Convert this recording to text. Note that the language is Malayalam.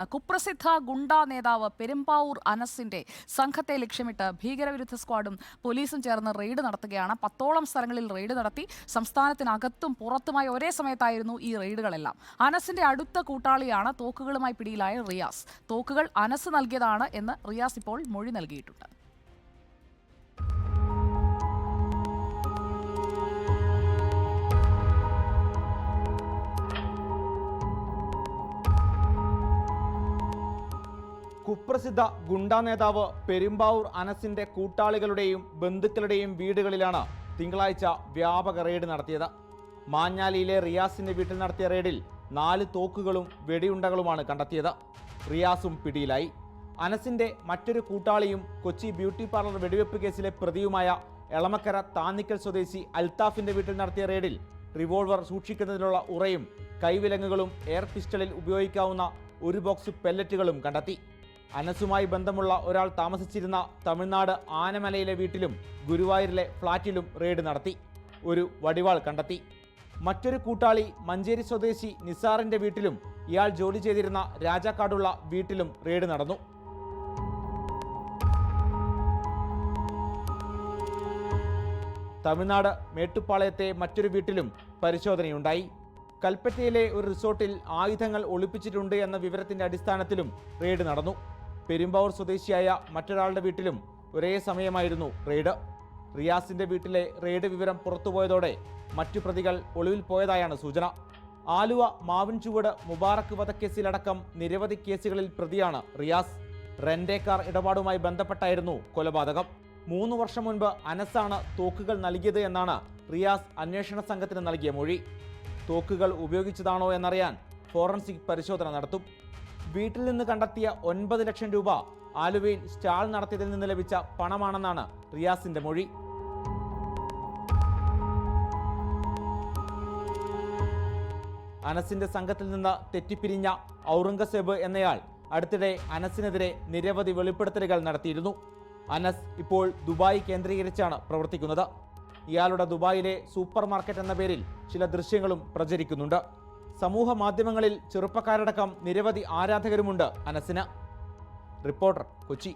കുപ്രസിദ്ധ ഗുണ്ടാ നേതാവ് പെരുമ്പാവൂർ അനസിന്റെ സംഘത്തെ ലക്ഷ്യമിട്ട് ഭീകരവിരുദ്ധ സ്ക്വാഡും പോലീസും ചേർന്ന് റെയ്ഡ് നടത്തുകയാണ്. 10ഓളം സ്ഥലങ്ങളിൽ റെയ്ഡ് നടത്തി. സംസ്ഥാനത്തിനകത്തും പുറത്തുമായി ഒരേ സമയത്തായിരുന്നു ഈ റെയ്ഡുകളെല്ലാം. അനസിന്റെ അടുത്ത കൂട്ടാളിയാണ് തോക്കുകളുമായി പിടിയിലായ റിയാസ്. തോക്കുകൾ അനസ് നൽകിയതാണ് എന്ന് റിയാസ് ഇപ്പോൾ മൊഴി നൽകിയിട്ടുണ്ട്. കുപ്രസിദ്ധ ഗുണ്ടാ നേതാവ് പെരുമ്പാവൂർ അനസിന്റെ കൂട്ടാളികളുടെയും ബന്ധുക്കളുടെയും വീടുകളിലാണ് തിങ്കളാഴ്ച വ്യാപക റെയ്ഡ് നടത്തിയത്. മാഞ്ഞാലിയിലെ റിയാസിന്റെ വീട്ടിൽ നടത്തിയ റെയ്ഡിൽ 4 തോക്കുകളും വെടിയുണ്ടകളുമാണ് കണ്ടെത്തിയത്. റിയാസും പിടിയിലായി. അനസിന്റെ മറ്റൊരു കൂട്ടാളിയും കൊച്ചി ബ്യൂട്ടി പാർലർ വെടിവെപ്പ് കേസിലെ പ്രതിയുമായ എളമക്കര താന്നിക്കൽ സ്വദേശി അൽത്താഫിന്റെ വീട്ടിൽ നടത്തിയ റെയ്ഡിൽ റിവോൾവർ സൂക്ഷിക്കുന്നതിനുള്ള ഉറയും കൈവിലങ്ങുകളും എയർ പിസ്റ്റളിൽ ഉപയോഗിക്കാവുന്ന ഒരു ബോക്സ് പെല്ലറ്റുകളും കണ്ടെത്തി. അനസുമായി ബന്ധമുള്ള ഒരാൾ താമസിച്ചിരുന്ന തമിഴ്നാട് ആനമലയിലെ വീട്ടിലും ഗുരുവായൂരിലെ ഫ്ളാറ്റിലും റെയ്ഡ് നടത്തി. ഒരു വടിവാൾ കണ്ടെത്തി. മറ്റൊരു കൂട്ടാളി മഞ്ചേരി സ്വദേശി നിസാറിന്റെ വീട്ടിലും ഇയാൾ ജോലി ചെയ്തിരുന്ന രാജാക്കാടുള്ള വീട്ടിലും റെയ്ഡ് നടന്നു. തമിഴ്നാട് മേട്ടുപ്പാളയത്തെ മറ്റൊരു വീട്ടിലും പരിശോധനയുണ്ടായി. കൽപ്പറ്റയിലെ ഒരു റിസോർട്ടിൽ ആയുധങ്ങൾ ഒളിപ്പിച്ചിട്ടുണ്ട് എന്ന വിവരത്തിന്റെ അടിസ്ഥാനത്തിലും റെയ്ഡ് നടന്നു. പെരുമ്പാവൂർ സ്വദേശിയായ മറ്റൊരാളുടെ വീട്ടിലും ഒരേ സമയമായിരുന്നു റെയ്ഡ്. റിയാസിന്റെ വീട്ടിലെ റെയ്ഡ് വിവരം പുറത്തുപോയതോടെ മറ്റു പ്രതികൾ ഒളിവിൽ പോയതായാണ് സൂചന. ആലുവ മാവിൻചുവട് മുബാറക്ക് വധക്കേസിലടക്കം നിരവധി കേസുകളിൽ പ്രതിയാണ് റിയാസ്. റെന്റേ കാർ ഇടപാടുമായി ബന്ധപ്പെട്ടായിരുന്നു കൊലപാതകം. 3 വർഷം മുൻപ് അനസാണ് തോക്കുകൾ നൽകിയത് എന്നാണ് റിയാസ് അന്വേഷണ സംഘത്തിന് നൽകിയ മൊഴി. തോക്കുകൾ ഉപയോഗിച്ചതാണോ എന്നറിയാൻ ഫോറൻസിക് പരിശോധന നടത്തും. വീട്ടിൽ നിന്ന് കണ്ടെത്തിയ 9 ലക്ഷം രൂപ ആലുവയിൽ സ്റ്റാൾ നടത്തിയതിൽ നിന്ന് ലഭിച്ച പണമാണെന്നാണ് റിയാസിന്റെ മൊഴി. അനസിന്റെ സംഘത്തിൽ നിന്ന് തെറ്റിപ്പിരിഞ്ഞ ഔറംഗസേബ് എന്നയാൾ അടുത്തിടെ അനസിനെതിരെ നിരവധി വെളിപ്പെടുത്തലുകൾ നടത്തിയിരുന്നു. അനസ് ഇപ്പോൾ ദുബായ് കേന്ദ്രീകരിച്ചാണ് പ്രവർത്തിക്കുന്നത്. ഇയാളുടെ ദുബായിലെ സൂപ്പർ മാർക്കറ്റ് എന്ന പേരിൽ ചില ദൃശ്യങ്ങളും പ്രചരിക്കുന്നുണ്ട്. സമൂഹ മാധ്യമങ്ങളിൽ ചെറുപ്പക്കാരടക്കം നിരവധി ആരാധകരുമുണ്ട് അനസിന്. റിപ്പോർട്ടർ, കൊച്ചി.